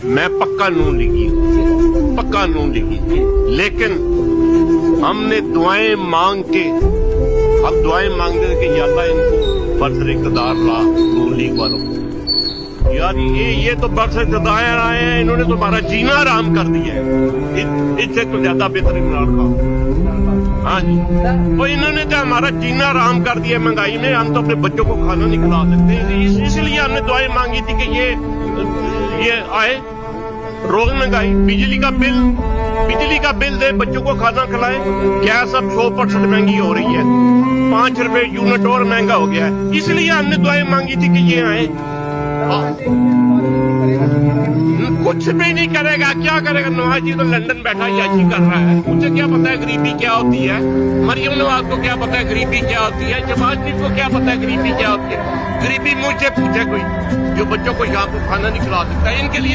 میں پکا نون لیگی ہوں، پکا نون لیگی، لیکن ہم نے دعائیں مانگ کے اب دعائیں مانگتے ہیں کہ یا اللہ ان کو برسر اقتدار لا نون لیگ والوں کو۔ یار یہ تو برسر اقتدار آئے ہیں، انہوں نے تو ہمارا جینا حرام کر دیا ہے، اس سے تو زیادہ بہتر عمران خان۔ ہاں جی، تو انہوں نے تو ہمارا جینا حرام کر دیا مہنگائی میں، ہم تو اپنے بچوں کو کھانا نہیں کھلا سکتے، اس لیے ہم نے دعائیں مانگی تھی کہ یہ آئے، روز مہنگائی، بجلی کا بل دے، بچوں کو کھانا کھلائے، گیس اب 100% مہنگی ہو رہی ہے، 5 روپے یونٹ اور مہنگا ہو گیا ہے، اس لیے ہم نے دعائیں مانگی تھی کہ یہ آئے۔ کچھ بھی نہیں کرے گا، کیا کرے گا؟ نواز جی تو لندن بیٹھا یاشی کر رہا ہے، مجھے کیا پتا ہے غریبی کیا ہوتی ہے، مریم نواز کو کیا پتا ہے غریبی کیا ہوتی ہے، جماعت شریف کو کیا پتا ہے غریبی کیا ہوتی ہے؟ غریبی مجھ سے پوچھے کوئی جو بچوں کو یہاں کو کھانا نہیں کھلا سکتا، ان کے لیے